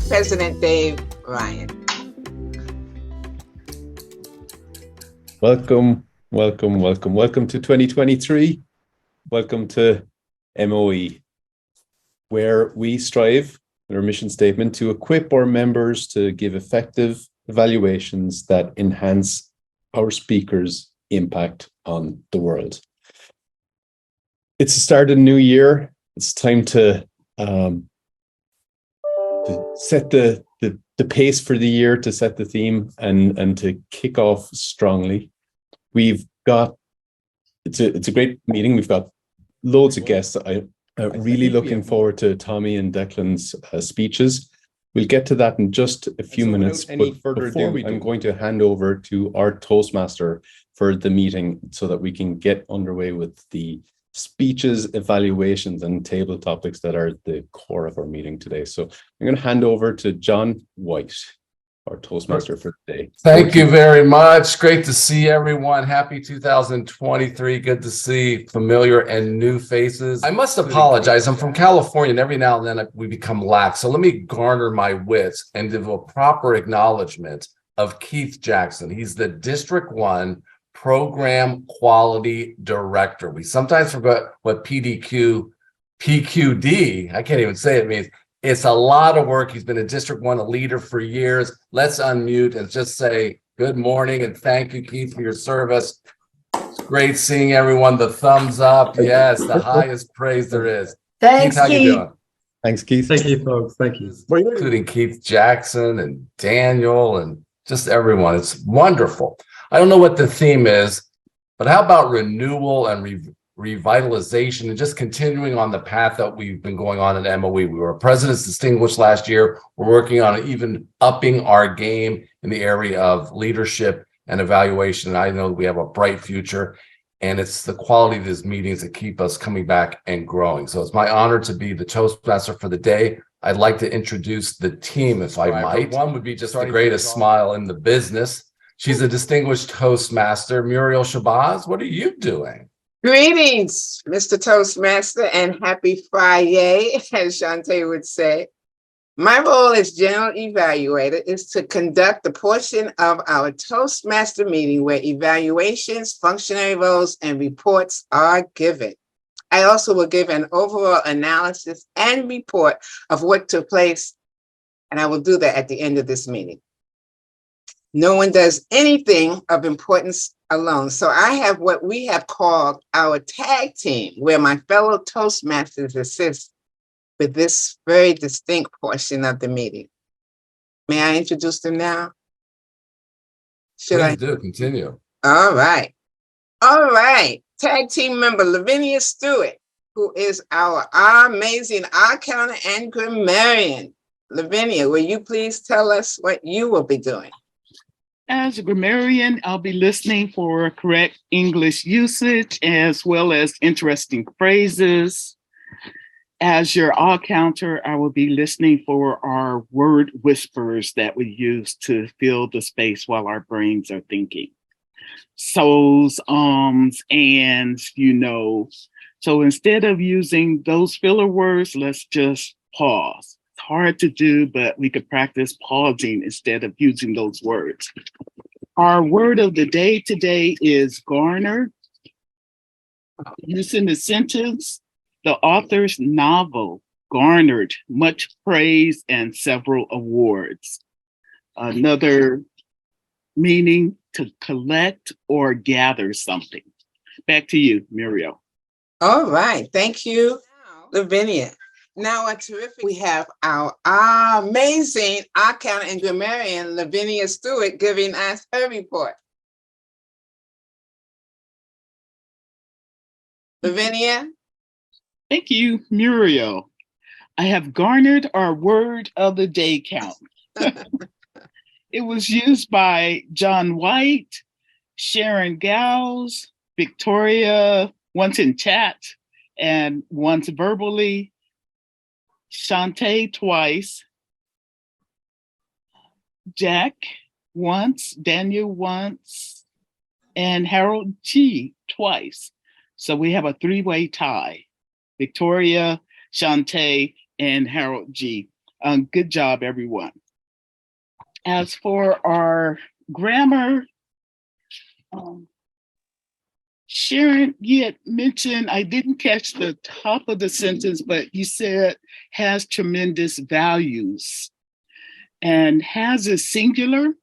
President Dave Ryan. Welcome to 2023. Welcome to MoE, where we strive in our mission statement to equip our members to give effective evaluations that enhance our speakers' impact on the world. It's the start of the new year. It's time to set the pace for the year, to set the theme and to kick off strongly. It's a great meeting. We've got loads of guests. I'm really looking forward to Tommy and Declan's speeches. We'll get to that in just a few minutes. But before I'm going to hand over to our Toastmaster for the meeting so that we can get underway with the speeches, evaluations, and table topics that are the core of our meeting today. So I'm going to hand over to Jon White, our Toastmaster for the day. Thank you very much. Great to see everyone. Happy 2023. Good to see familiar and new faces. I must apologize. I'm from California, and every now and then we become lax. So let me garner my wits and give a proper acknowledgement of Keith Jackson. He's the District 1 Program Quality Director. We sometimes forget what PQD, I can't even say it, means. It's a lot of work. He's been a District 1, a leader for years. Let's unmute and just say good morning and thank you, Keith, for your service. It's great seeing everyone. The thumbs up. Yes, the highest praise there is. Thanks, Keith. How you doing? Thanks, Keith. Thank you, folks. Thank you. Including Keith Jackson and Daniel and just everyone. It's wonderful. I don't know what the theme is, but how about renewal and revitalization and just continuing on the path that we've been going on in MoE. We were President's Distinguished last year. We're working on even upping our game in the area of leadership and evaluation. And I know we have a bright future, and it's the quality of these meetings that keep us coming back and growing. So it's my honor to be the Toastmaster for the day. I'd like to introduce the team, if I might. One would be just the greatest smile in the business. She's a distinguished Toastmaster. Muriel Shabazz, what are you doing? Greetings, Mr. Toastmaster, and happy Friday, as Shantae would say. My role as General Evaluator is to conduct the portion of our Toastmaster meeting where evaluations, functionary roles, and reports are given. I also will give an overall analysis and report of what took place, and I will do that at the end of this meeting. No one does anything of importance alone. So I have what we have called our tag team, where my fellow Toastmasters assist with this very distinct portion of the meeting. May I introduce them now? Please do. Continue. All right. Tag team member Lavenia Stewart, who is our amazing counter and grammarian. Lavenia, will you please tell us what you will be doing? As a grammarian, I'll be listening for correct English usage as well as interesting phrases. As your counter, I will be listening for our word whispers that we use to fill the space while our brains are thinking. So's, ands, So instead of using those filler words, let's just pause. It's hard to do, but we could practice pausing instead of using those words. Our word of the day today is garner. Using the sentence, the author's novel garnered much praise and several awards. Another meaning, to collect or gather something. Back to you, Muriel. All right. Thank you, Lavenia. Now, we have our amazing counter and grammarian, Lavenia Stewart, giving us her report. Lavenia? Thank you, Muriel. I have garnered our word of the day count. It was used by Jon White, Sharon Gals, Victoria, once in chat and once verbally, Shantae twice, Jack once, Daniel once, and Harold G twice. So we have a three-way tie. Victoria, Shantae, and Harold G. Good job, everyone. As for our grammar, Sharon, you had mentioned, I didn't catch the top of the sentence, but you said has tremendous values. And has is singular.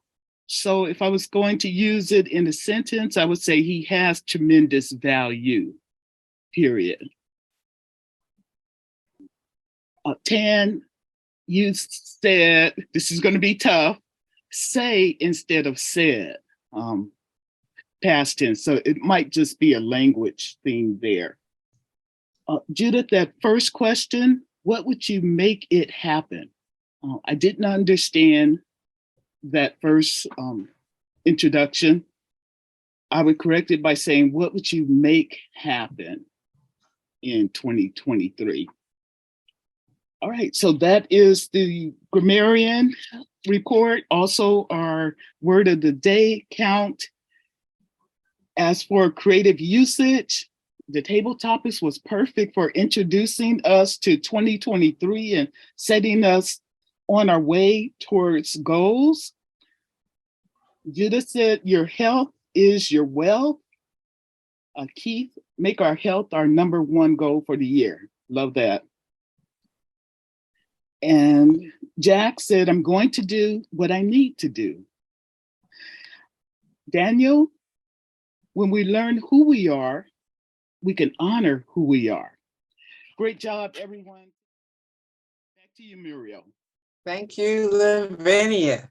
So if I was going to use it in a sentence, I would say he has tremendous value, period. Tan, you said, this is going to be tough, say instead of said, past tense. So it might just be a language thing there. Judith, that first question, what would you make it happen? I didn't understand that first introduction. I would correct it by saying, what would you make happen in 2023? All right, so that is the Grammarian report. Also our word of the day count. As for creative usage, the table topics was perfect for introducing us to 2023 and setting us on our way towards goals. Judith said, your health is your wealth. Keith, make our health our #1 goal for the year. Love that. And Jack said, I'm going to do what I need to do. Daniel, when we learn who we are, we can honor who we are. Great job, everyone. Back to you, Muriel. Thank you, Lavenia.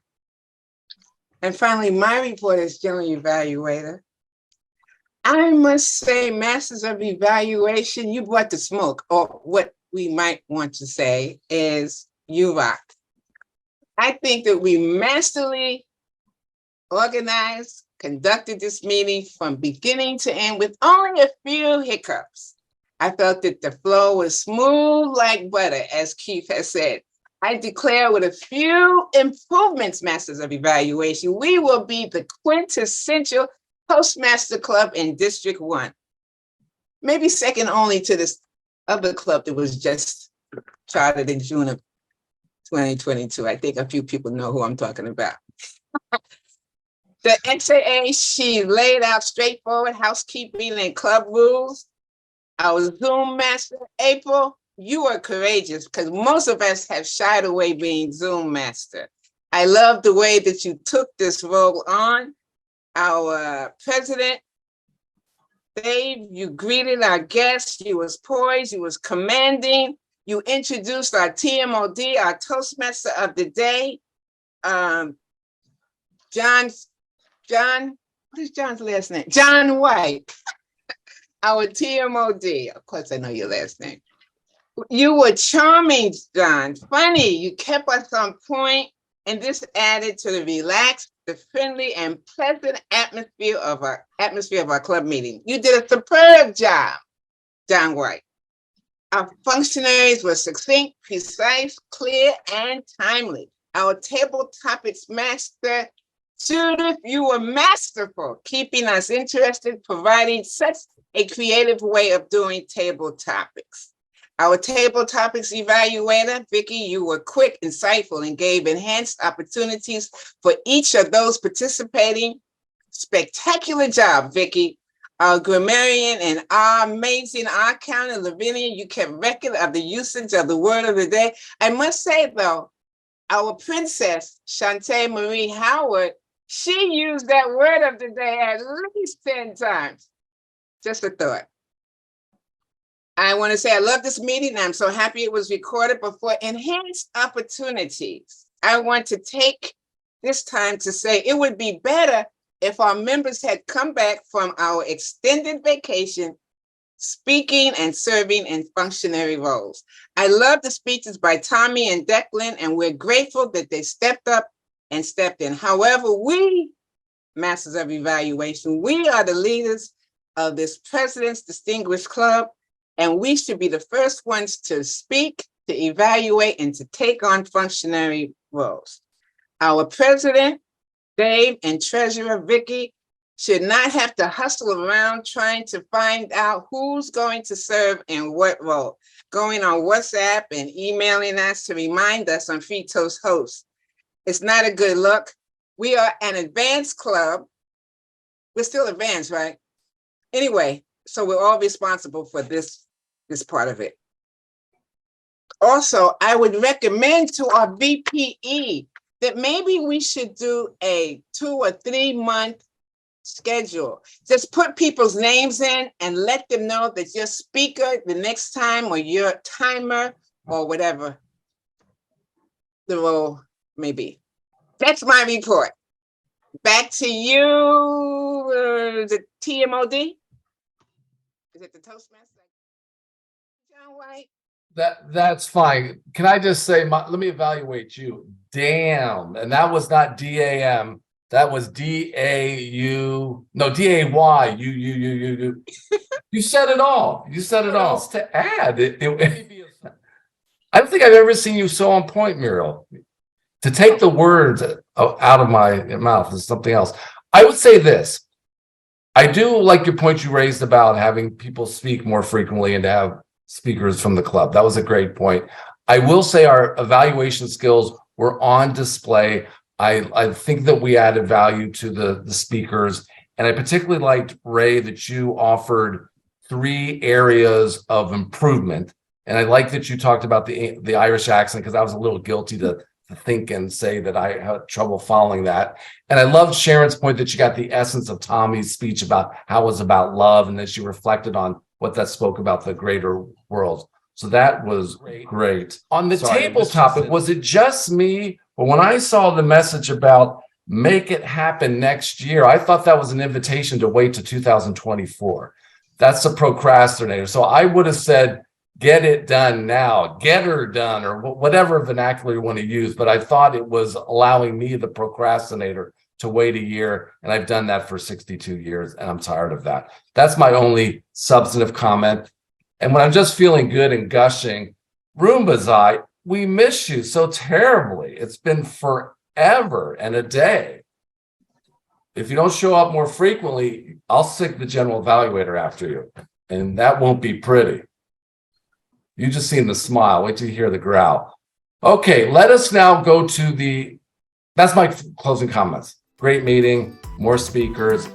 And finally, my report as General Evaluator. I must say, Masters of Evaluation, you brought the smoke, or what we might want to say is you rock. I think that we masterfully organized, conducted this meeting from beginning to end with only a few hiccups. I felt that the flow was smooth like butter, as Keith has said. I declare with a few improvements, Masters of Evaluation, we will be the quintessential Toastmaster Club in District 1. Maybe second only to this other club that was just chartered in June of 2022. I think a few people know who I'm talking about. The XAA, she laid out straightforward housekeeping and club rules. Our Zoom master, April, you were courageous because most of us have shied away being Zoom master. I love the way that you took this role on. Our president, Dave, you greeted our guests. You was poised, you was commanding. You introduced our TMOD, our Toastmaster of the day. Jon, what is John's last name? Jon White, our TMOD. Of course, I know your last name. You were charming, Jon, funny. You kept us on point, and this added to the relaxed, the friendly, and pleasant atmosphere of our club meeting. You did a superb job, Jon White. Our functionaries were succinct, precise, clear, and timely. Our table topics master, Judith, you were masterful, keeping us interested, providing such a creative way of doing table topics. Our table topics evaluator, Vicki, you were quick, insightful, and gave enhanced opportunities for each of those participating. Spectacular job, Vicki. Our grammarian and our amazing counter, Lavenia, you kept record of the usage of the word of the day. I must say, though, our princess, Shantae Marie Howard, she used that word of the day at least 10 times. Just a thought. I want to say I love this meeting. I'm so happy it was recorded, but for enhanced opportunities, I want to take this time to say it would be better if our members had come back from our extended vacation speaking and serving in functionary roles. I love the speeches by Tommy and Declan, and we're grateful that they stepped up and stepped in. However, we, Masters of Evaluation, we are the leaders of this President's Distinguished Club, and we should be the first ones to speak, to evaluate, and to take on functionary roles. Our president, Dave, and treasurer, Vicki, should not have to hustle around trying to find out who's going to serve in what role, going on WhatsApp and emailing us to remind us on Feed Toast hosts. It's not a good look. We are an advanced club. We're still advanced, right? Anyway, so we're all responsible for this part of it. Also, I would recommend to our VPE that maybe we should do a 2 or 3 month schedule. Just put people's names in and let them know that your speaker the next time, or your timer, or whatever the role may be. That's my report. Back to you, the TMOD. Is it the Toastmaster? Jon White? That's fine. Can I just say, let me evaluate you. Damn. And that was not DAM. That was DAU. No, DAY. You. You said it all. You said it all. To add, I don't think I've ever seen you so on point, Muriel. To take the words out of my mouth is something else. I would say this. I do like your point you raised about having people speak more frequently and to have speakers from the club. That was a great point. I will say our evaluation skills were on display. I think that we added value to the speakers. And I particularly liked, Ray, that you offered 3 areas of improvement. And I like that you talked about the Irish accent, because I was a little guilty to think and say that I had trouble following that. And I loved Sharon's point that you got the essence of Tommy's speech about how it was about love, and that she reflected on what that spoke about the greater world. So that was great. On the table topic, was it just me? But when I saw the message about make it happen next year, I thought that was an invitation to wait to 2024. That's a procrastinator. So I would have said, get it done now, get her done, or whatever vernacular you want to use. But I thought it was allowing me, the procrastinator, to wait a year. And I've done that for 62 years, and I'm tired of that. That's my only substantive comment. And when I'm just feeling good and gushing, Roombazai, we miss you so terribly. It's been forever and a day. If you don't show up more frequently, I'll sick the general evaluator after you. And that won't be pretty. You just seen the smile. Wait till you hear the growl. Okay, let us now go to that's my closing comments. Great meeting, more speakers,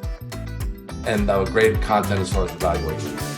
and great content as far as evaluation.